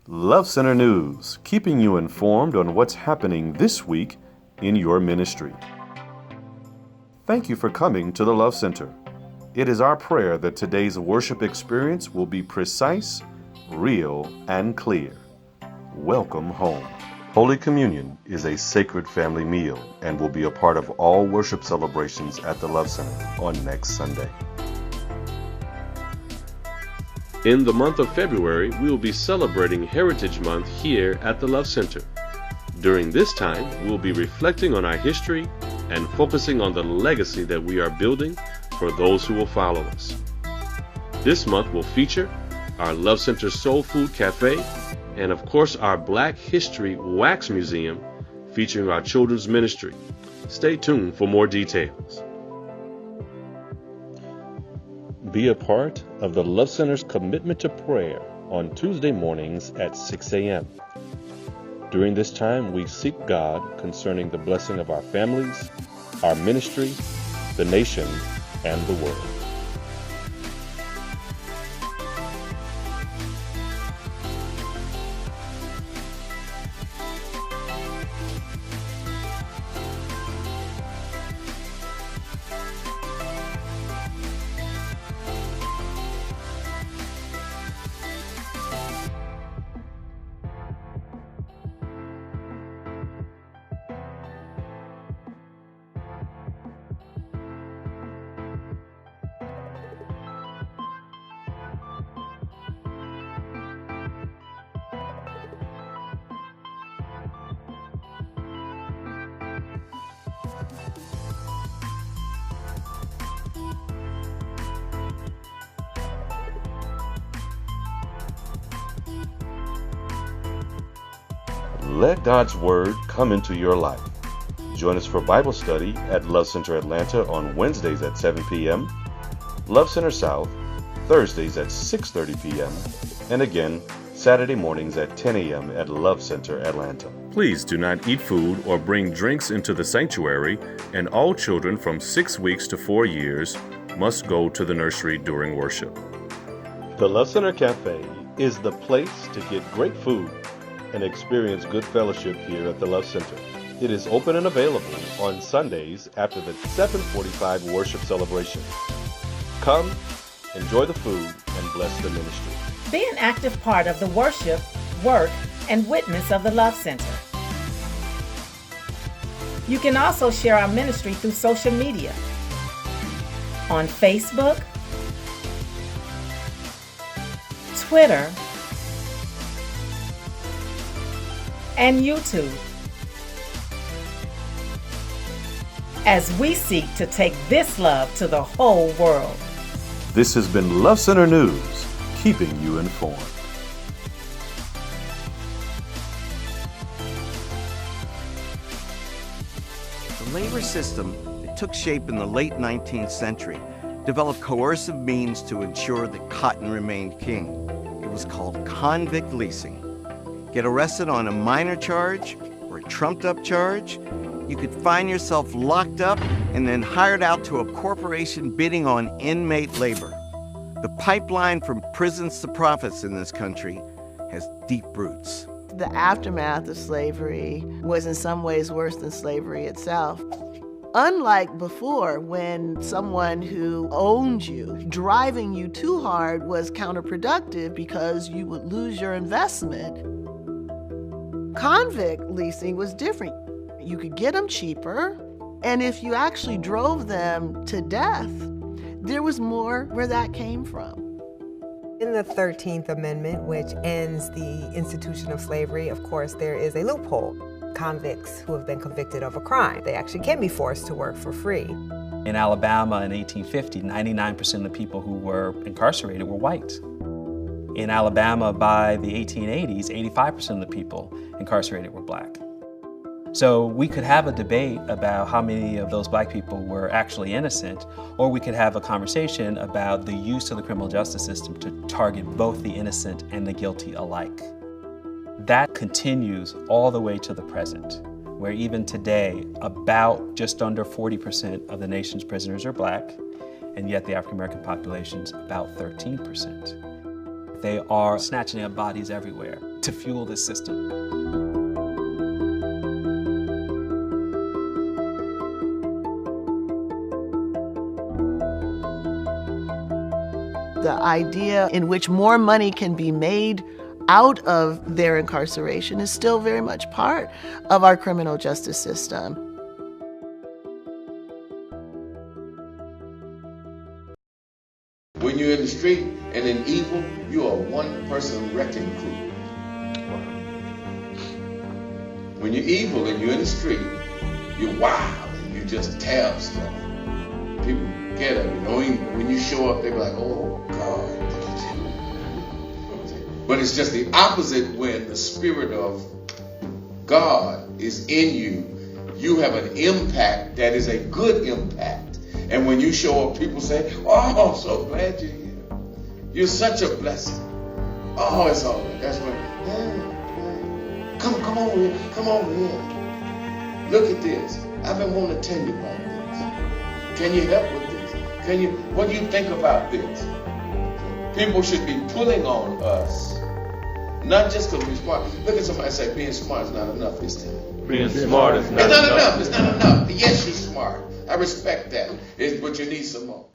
Love Center News, keeping you informed on what's happening this week in your ministry. Thank you for coming to the Love Center. It is our prayer that today's worship experience will be precise, real, and clear. Welcome home. Holy Communion is a sacred family meal and will be a part of all worship celebrations at the Love Center on next Sunday. In the month of February, we will be celebrating Heritage Month here at the Love Center. During this time, we will be reflecting on our history and focusing on the legacy that we are building for those who will follow us. This month will feature our Love Center Soul Food Cafe and of course our Black History Wax Museum featuring our children's ministry. Stay tuned for more details. Be a part of the Love Center's commitment to prayer on Tuesday mornings at 6 a.m. During this time, we seek God concerning the blessing of our families, our ministry, the nation, and the world. Let God's Word come into your life. Join us for Bible study at Love Center Atlanta on Wednesdays at 7 p.m., Love Center South, Thursdays at 6:30 p.m., and again, Saturday mornings at 10 a.m. at Love Center Atlanta. Please do not eat food or bring drinks into the sanctuary, and all children from 6 weeks to 4 years must go to the nursery during worship. The Love Center Cafe is the place to get great food and experience good fellowship here at the Love Center. It is open and available on Sundays after the 7:45 worship celebration. Come, enjoy the food, and bless the ministry. Be an active part of the worship, work, and witness of the Love Center. You can also share our ministry through social media. On Facebook, Twitter, and YouTube, as we seek to take this love to the whole world. This has been Love Center News, keeping you informed. The labor system that took shape in the late 19th century developed coercive means to ensure that cotton remained king. It was called convict leasing. Get arrested on a minor charge or a trumped-up charge, you could find yourself locked up and then hired out to a corporation bidding on inmate labor. The pipeline from prisons to profits in this country has deep roots. The aftermath of slavery was in some ways worse than slavery itself. Unlike before, when someone who owned you, driving you too hard was counterproductive because you would lose your investment, convict leasing was different. You could get them cheaper, and if you actually drove them to death, there was more where that came from. In the 13th Amendment, which ends the institution of slavery, of course, there is a loophole. Convicts who have been convicted of a crime, they actually can be forced to work for free. In Alabama in 1850, 99% of the people who were incarcerated were white. In Alabama by the 1880s, 85% of the people incarcerated were black. So we could have a debate about how many of those black people were actually innocent, or we could have a conversation about the use of the criminal justice system to target both the innocent and the guilty alike. That continues all the way to the present, where even today, about just under 40% of the nation's prisoners are black, and yet the African American population is about 13%. They are snatching up bodies everywhere to fuel this system. The idea in which more money can be made out of their incarceration is still very much part of our criminal justice system. When you're in the street and in evil, you are one-person wrecking crew. When you're evil and you're in the street, you're wild and you just tear up stuff. People get it. When you show up, they be like, oh, God, look at you. But it's just the opposite when the Spirit of God is in you. You have an impact that is a good impact. And when you show up, people say, oh, I'm so glad you're here. You're such a blessing. Oh, it's all right. That's right. Yeah. Come over here. Come over here. Look at this. I've been wanting to tell you about this. Can you help with this? What do you think about this? People should be pulling on us, not just because we're smart. Look at somebody say, being smart is not enough this time. Being smart is not enough. It's not enough. Yes, you're smart. I respect that. But you need some more.